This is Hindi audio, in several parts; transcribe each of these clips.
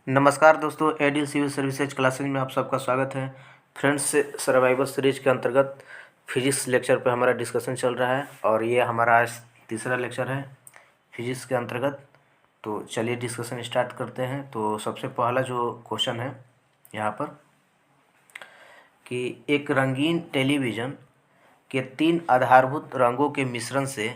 नमस्कार दोस्तों, एडिल सिविल सर्विसेज क्लासेज में आप सबका स्वागत है। फ्रेंड्स, सर्वाइवल सीरीज के अंतर्गत फिजिक्स लेक्चर पर हमारा डिस्कशन चल रहा है और ये हमारा आज तीसरा लेक्चर है फिजिक्स के अंतर्गत। तो चलिए डिस्कशन स्टार्ट करते हैं। तो सबसे पहला जो क्वेश्चन है यहाँ पर कि एक रंगीन टेलीविज़न के 3 आधारभूत रंगों के मिश्रण से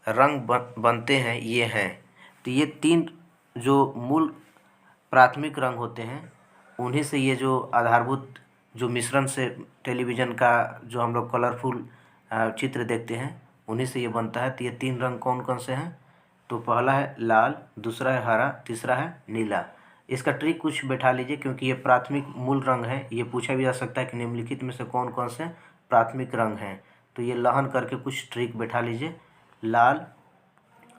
रंग बनते हैं, ये हैं। तो ये 3 जो मूल प्राथमिक रंग होते हैं, उन्हीं से ये जो आधारभूत जो मिश्रण से टेलीविज़न का जो हम लोग कलरफुल चित्र देखते हैं, उन्हीं से ये बनता है। तो ये 3 रंग कौन कौन से हैं? तो पहला है लाल, दूसरा है हरा, तीसरा है नीला। इसका ट्रिक कुछ बैठा लीजिए, क्योंकि ये प्राथमिक मूल रंग है। ये पूछा भी जा सकता है कि निम्नलिखित में से कौन कौन से प्राथमिक रंग हैं। तो ये लहन करके कुछ ट्रिक बैठा लीजिए, लाल,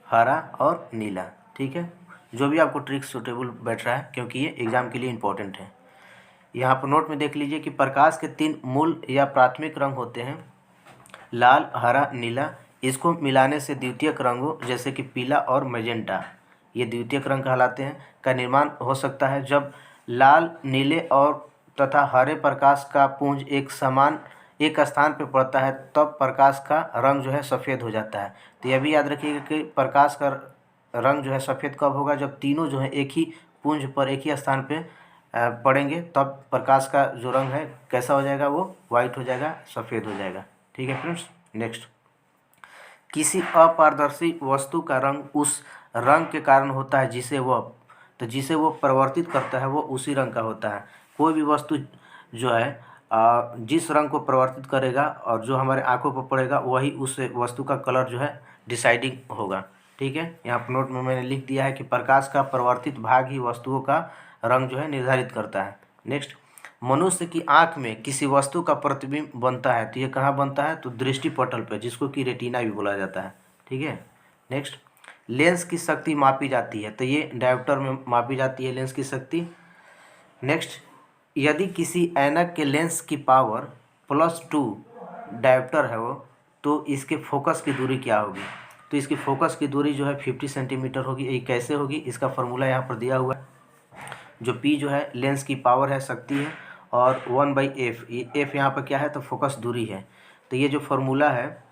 हरा और नीला। ठीक है, जो भी आपको ट्रिक सूटेबल बैठ रहा है, क्योंकि ये एग्ज़ाम के लिए इम्पोर्टेंट है। यहाँ पर नोट में देख लीजिए कि प्रकाश के 3 मूल या प्राथमिक रंग होते हैं, लाल, हरा, नीला। इसको मिलाने से द्वितीयक रंगों जैसे कि पीला और मैजेंटा, ये द्वितीयक रंग कहलाते हैं, का निर्माण हो सकता है। जब लाल, नीले और तथा हरे प्रकाश का पुंज एक स्थान पर पड़ता है, तब प्रकाश का रंग जो है सफ़ेद हो जाता है। तो यह भी याद रखिएगा कि प्रकाश का रंग जो है सफ़ेद कब होगा? जब तीनों जो है एक ही पुंज पर एक ही स्थान पे पड़ेंगे, तब प्रकाश का जो रंग है कैसा हो जाएगा? वो वाइट हो जाएगा, सफ़ेद हो जाएगा। ठीक है फ्रेंड्स, नेक्स्ट, किसी अपारदर्शी वस्तु का रंग उस रंग के कारण होता है जिसे वो परिवर्तित करता है, वो उसी रंग का होता है। कोई भी वस्तु जो है जिस रंग को परिवर्तित करेगा और जो हमारे आंखों पर पड़ेगा, वही उस वस्तु का कलर जो है डिसाइडिंग होगा। ठीक है, यहाँ पर नोट में मैंने लिख दिया है कि प्रकाश का परिवर्तित भाग ही वस्तुओं का रंग जो है निर्धारित करता है। नेक्स्ट, मनुष्य की आंख में किसी वस्तु का प्रतिबिंब बनता है, तो ये कहाँ बनता है? तो दृष्टि पटल पे, जिसको कि रेटिना भी बोला जाता है। ठीक है, नेक्स्ट, लेंस की शक्ति मापी जाती है, तो ये डायोप्टर में मापी जाती है लेंस की शक्ति। नेक्स्ट, यदि किसी ऐनक के लेंस की पावर +2 डायोप्टर है वो, तो इसके फोकस की दूरी क्या होगी? तो इसकी फोकस की दूरी जो है 50 सेंटीमीटर होगी। ये कैसे होगी? इसका फॉर्मूला यहाँ पर दिया हुआ है। जो P जो है लेंस की पावर है, शक्ति है, और 1/f, ये f यहाँ पर क्या है? तो फोकस दूरी है। तो ये जो फॉर्मूला है,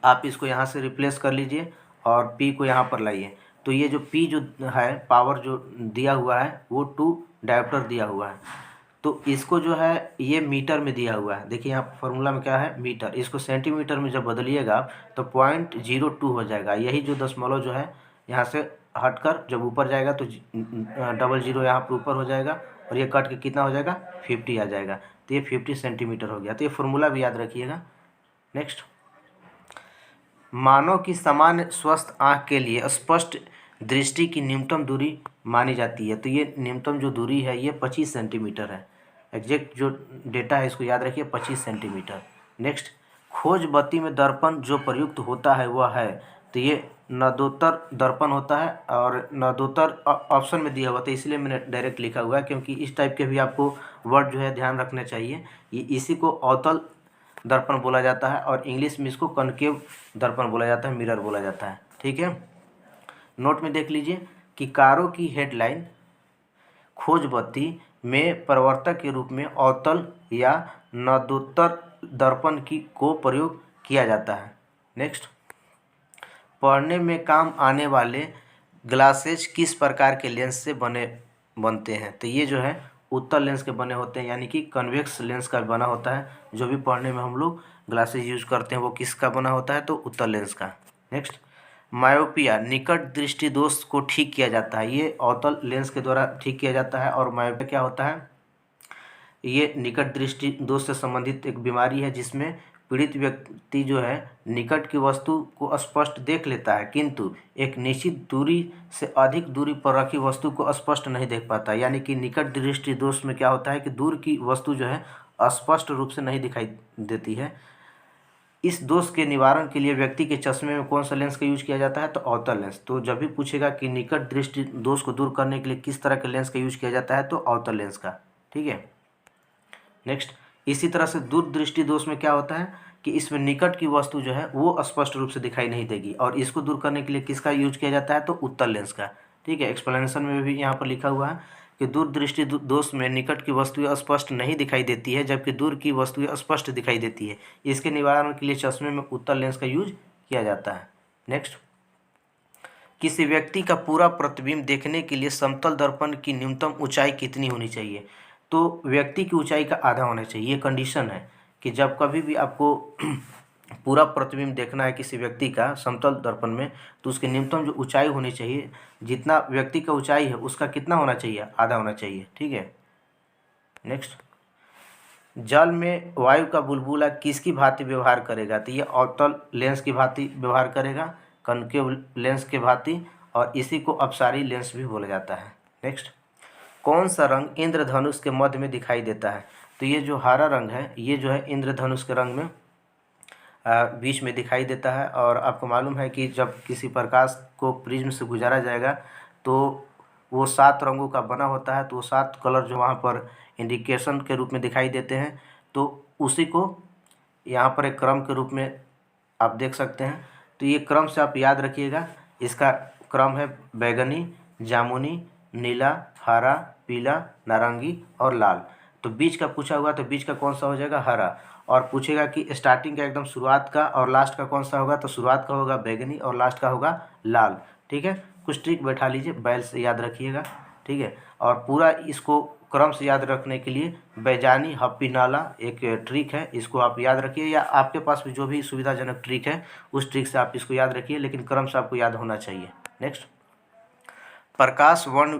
आप इसको यहाँ से रिप्लेस कर लीजिए और P को यहाँ पर लाइए। तो ये जो P जो है, पावर जो दिया हुआ है, वो 2 डायोप्टर दिया हुआ है। तो इसको जो है ये मीटर में दिया हुआ है। देखिए यहाँ फॉर्मूला में क्या है? मीटर। इसको सेंटीमीटर में जब बदलिएगा तो 0.02 हो जाएगा। यही जो दशमलव जो है यहाँ से हटकर जब ऊपर जाएगा तो 00 यहाँ पर ऊपर हो जाएगा, और ये कट के कितना हो जाएगा? 50 आ जाएगा। तो ये 50 सेंटीमीटर हो गया। तो ये फॉर्मूला भी याद रखिएगा। नेक्स्ट, मानव की सामान्य स्वस्थ आँख के लिए स्पष्ट दृष्टि की न्यूनतम दूरी मानी जाती है। तो ये न्यूनतम जो दूरी है ये 25 सेंटीमीटर है। एग्जैक्ट जो डेटा है इसको याद रखिए, 25 सेंटीमीटर। नेक्स्ट, खोज बत्ती में दर्पण जो प्रयुक्त होता है वह है, तो ये नदोत्तर दर्पण होता है, और नदोत्तर ऑप्शन में दिया हुआ था, इसलिए मैंने डायरेक्ट लिखा हुआ है, क्योंकि इस टाइप के भी आपको वर्ड जो है ध्यान रखने चाहिए। ये इसी को अवतल दर्पण बोला जाता है, और इंग्लिश में इसको कनकेव दर्पण बोला जाता है, मिरर बोला जाता है। ठीक है, नोट में देख लीजिए कि कारों की हेडलाइन खोज बत्ती में प्रवर्तक के रूप में अवतल या नदोत्तर दर्पण को प्रयोग किया जाता है। नेक्स्ट, पढ़ने में काम आने वाले ग्लासेज किस प्रकार के लेंस से बनते हैं? तो ये जो है उत्तल लेंस के बने होते हैं, यानी कि कन्वेक्स लेंस का बना होता है। जो भी पढ़ने में हम लोग ग्लासेज यूज करते हैं वो किसका बना होता है? तो उत्तल लेंस का। नेक्स्ट, मायोपिया निकट दृष्टि दोष को ठीक किया जाता है, ये अवतल लेंस के द्वारा ठीक किया जाता है। और मायोपिया क्या होता है? ये निकट दृष्टि दोष से संबंधित एक बीमारी है, जिसमें पीड़ित व्यक्ति जो है निकट की वस्तु को स्पष्ट देख लेता है, किंतु एक निश्चित दूरी से अधिक दूरी पर रखी वस्तु को स्पष्ट नहीं देख पाता। यानी कि निकट दृष्टि दोष में क्या होता है कि दूर की वस्तु जो है स्पष्ट रूप से नहीं दिखाई देती है। इस दोष के निवारण के लिए व्यक्ति के चश्मे में कौन सा लेंस का यूज किया जाता है? तो अवतल लेंस। तो जब भी पूछेगा कि निकट दृष्टि दोष को दूर करने के लिए किस तरह के लेंस का यूज किया जाता है, तो अवतल लेंस का। ठीक है, नेक्स्ट, इसी तरह से दूरदृष्टि दोष में क्या होता है कि इसमें निकट की वस्तु जो है वो स्पष्ट रूप से दिखाई नहीं देगी, और इसको दूर करने के लिए किसका यूज किया जाता है? तो उत्तल लेंस का। ठीक है, एक्सप्लेनेशन में भी यहाँ पर लिखा हुआ है कि दूरदृष्टि दोष में निकट की वस्तुएं स्पष्ट नहीं दिखाई देती है जबकि दूर की वस्तुएं स्पष्ट दिखाई देती है। इसके निवारण के लिए चश्मे में उत्तल लेंस का यूज किया जाता है। नेक्स्ट, किसी व्यक्ति का पूरा प्रतिबिंब देखने के लिए समतल दर्पण की न्यूनतम ऊंचाई कितनी होनी चाहिए? तो व्यक्ति की ऊंचाई का आधा होना चाहिए। ये कंडीशन है कि जब कभी भी आपको पूरा प्रतिबिंब देखना है किसी व्यक्ति का समतल दर्पण में, तो उसकी न्यूनतम जो ऊंचाई होनी चाहिए, जितना व्यक्ति का ऊंचाई है उसका कितना होना चाहिए? आधा होना चाहिए। ठीक है। नेक्स्ट, जल में वायु का बुलबुला किसकी भांति व्यवहार करेगा? तो ये अवतल लेंस की भांति व्यवहार करेगा, कनकेव लेंस के भांति, और इसी को अपसारी लेंस भी बोला जाता है। नेक्स्ट, कौन सा रंग इंद्रधनुष के मध्य में दिखाई देता है? तो ये जो हरा रंग है ये जो है इंद्रधनुष के रंग में बीच में दिखाई देता है। और आपको मालूम है कि जब किसी प्रकाश को प्रिज्म से गुजारा जाएगा तो वो 7 रंगों का बना होता है, तो वो 7 कलर जो वहाँ पर इंडिकेशन के रूप में दिखाई देते हैं, तो उसी को यहाँ पर एक क्रम के रूप में आप देख सकते हैं। तो ये क्रम से आप याद रखिएगा। इसका क्रम है बैगनी, जामुनी, नीला, हरा, पीला, नारंगी और लाल। तो बीच का पूछा हुआ तो बीच का कौन सा हो जाएगा? हरा। और पूछेगा कि स्टार्टिंग का एकदम शुरुआत का और लास्ट का कौन सा होगा? तो शुरुआत का होगा बैगनी और लास्ट का होगा लाल। ठीक है, कुछ ट्रिक बैठा लीजिए, बैल से याद रखिएगा। ठीक है, और पूरा इसको क्रम से याद रखने के लिए बैजानी हप्पी नाला एक ट्रिक है, इसको आप याद रखिए, या आपके पास भी जो भी सुविधाजनक ट्रिक है उस ट्रिक से आप इसको याद रखिए, लेकिन क्रम से आपको याद होना चाहिए। नेक्स्ट, प्रकाश वर्ण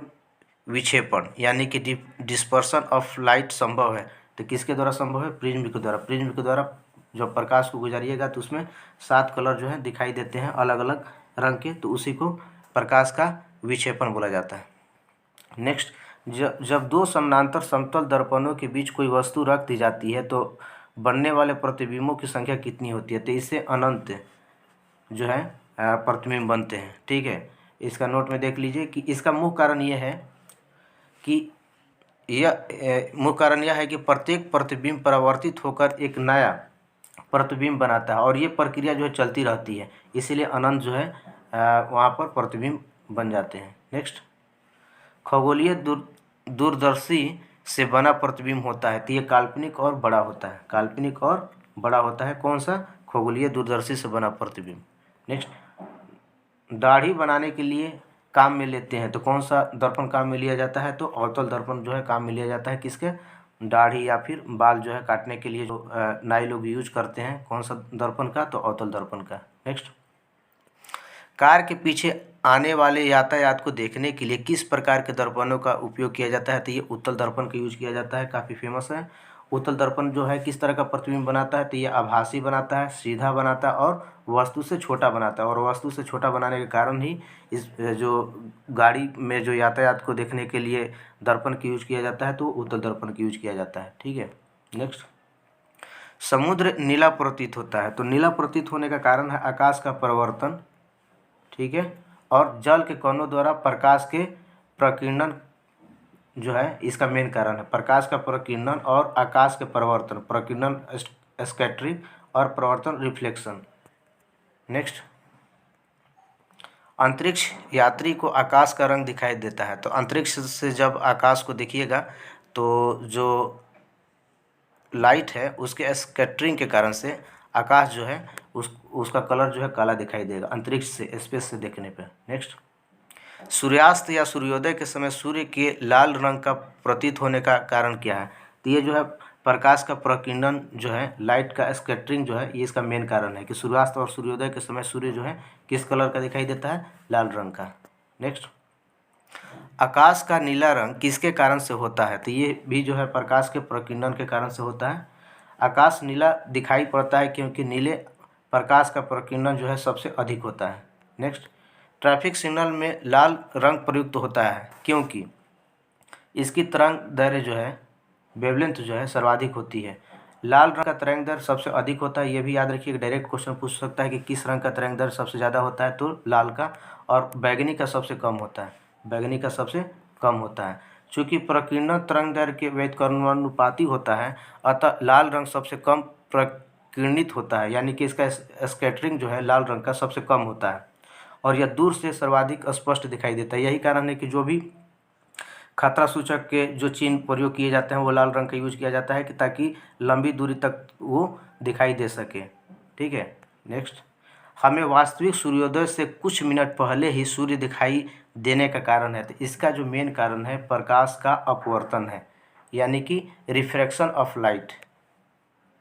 विक्षेपण यानी कि डिस्पर्सन ऑफ लाइट संभव है, तो किसके द्वारा संभव है? प्रिज्म के द्वारा। प्रिज्म के द्वारा जब प्रकाश को गुजारिएगा तो उसमें 7 कलर जो है दिखाई देते हैं अलग अलग रंग के, तो उसी को प्रकाश का विक्षेपण बोला जाता है। नेक्स्ट, जब 2 समानांतर समतल दर्पणों के बीच कोई वस्तु रख दी जाती है तो बनने वाले प्रतिबिंबों की संख्या कितनी होती है? तो इससे अनंत जो है प्रतिबिंब बनते हैं। ठीक है, इसका नोट में देख लीजिए कि इसका मुख्य कारण यह है कि मुख्य कारण यह है कि प्रत्येक प्रतिबिंब परावर्तित होकर एक नया प्रतिबिंब बनाता है और ये प्रक्रिया जो है चलती रहती है, इसीलिए अनंत जो है वहाँ पर प्रतिबिंब बन जाते हैं। नेक्स्ट, खगोलीय दूरदर्शी से बना प्रतिबिंब होता है, तो ये काल्पनिक और बड़ा होता है। काल्पनिक और बड़ा होता है कौन सा? खगोलीय दूरदर्शी से बना प्रतिबिंब। नेक्स्ट, दाढ़ी बनाने के लिए काम में लेते हैं, तो कौन सा दर्पण काम में लिया जाता है? तो अवतल दर्पण जो है काम में लिया जाता है। किसके? दाढ़ी या फिर बाल जो है काटने के लिए जो नाई लोग यूज करते हैं, कौन सा दर्पण का? तो अवतल दर्पण का। नेक्स्ट, कार के पीछे आने वाले यातायात को देखने के लिए किस प्रकार के दर्पणों का उपयोग किया जाता है? तो ये उत्तल दर्पण का यूज किया जाता है, काफ़ी फेमस है। उत्तल दर्पण जो है किस तरह का प्रतिबिंब बनाता है? तो ये आभासी बनाता है, सीधा बनाता है और वस्तु से छोटा बनाता है। और वस्तु से छोटा बनाने के कारण ही इस जो गाड़ी में जो यातायात को देखने के लिए दर्पण का यूज किया जाता है, तो उत्तल दर्पण का यूज किया जाता है। ठीक है। नेक्स्ट, समुद्र नीला प्रतीत होता है, तो नीला प्रतीत होने का कारण है आकाश का परिवर्तन। ठीक है, और जल के कणों द्वारा प्रकाश के प्रकीर्णन जो है इसका मेन कारण है। प्रकाश का प्रकीर्णन और आकाश के परिवर्तन, प्रकीर्णन स्कैटरिंग और परिवर्तन रिफ्लेक्शन। नेक्स्ट, अंतरिक्ष यात्री को आकाश का रंग दिखाई देता है, तो अंतरिक्ष से जब आकाश को देखिएगा तो जो लाइट है उसके स्कैटरिंग के कारण से आकाश जो है उसका कलर जो है काला दिखाई देगा अंतरिक्ष से, स्पेस से देखने पे। नेक्स्ट, सूर्यास्त या सूर्योदय के समय सूर्य के लाल रंग का प्रतीत होने का कारण क्या है? तो ये जो है प्रकाश का प्रकीर्णन जो है, लाइट का स्कैटरिंग जो है, ये इसका मेन कारण है कि सूर्यास्त और सूर्योदय के समय सूर्य जो है किस कलर का दिखाई देता है? लाल रंग का। नेक्स्ट, आकाश का नीला रंग किसके कारण से होता है? तो ये भी जो है प्रकाश के प्रकीर्णन के कारण से होता है। आकाश नीला दिखाई पड़ता है क्योंकि नीले प्रकाश का प्रकीर्णन जो है सबसे अधिक होता है। नेक्स्ट, ट्रैफिक सिग्नल में लाल रंग प्रयुक्त होता है क्योंकि इसकी तरंग दैर्घ्य जो है, वेवलेंथ जो है सर्वाधिक होती है। लाल रंग का तरंग दैर्घ्य सबसे अधिक होता है, ये भी याद रखिए। डायरेक्ट क्वेश्चन पूछ सकता है कि किस रंग का तरंग दैर्घ्य सबसे ज़्यादा होता है, तो लाल का। और बैगनी का सबसे कम होता है, बैगनी का सबसे कम होता है। चूँकि प्रकीर्णन तरंग दैर्घ्य के व्युत्क्रमानुपाती होता है, अतः लाल रंग सबसे कम प्रकीर्णित होता है, यानी कि इसका स्कैटरिंग जो है लाल रंग का सबसे कम होता है और यह दूर से सर्वाधिक स्पष्ट दिखाई देता है। यही कारण है कि जो भी खतरा सूचक के जो चिन्ह प्रयोग किए जाते हैं वो लाल रंग का यूज किया जाता है कि ताकि लंबी दूरी तक वो दिखाई दे सके। ठीक है, नेक्स्ट, हमें वास्तविक सूर्योदय से कुछ मिनट पहले ही सूर्य दिखाई देने का कारण है। तो इसका जो मेन कारण है प्रकाश का अपवर्तन है, यानी कि रिफ्रैक्शन ऑफ लाइट।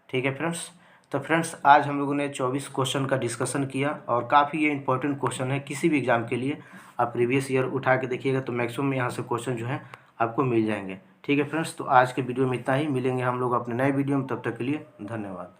ठीक है फ्रेंड्स, तो फ्रेंड्स आज हम लोगों ने 24 क्वेश्चन का डिस्कशन किया और काफ़ी ये इंपॉर्टेंट क्वेश्चन है किसी भी एग्जाम के लिए। आप प्रीवियस ईयर उठा के देखिएगा तो मैक्सिमम यहाँ से क्वेश्चन जो है आपको मिल जाएंगे। ठीक है फ्रेंड्स, तो आज के वीडियो में इतना ही, मिलेंगे हम लोग अपने नए वीडियो में, तब तक के लिए धन्यवाद।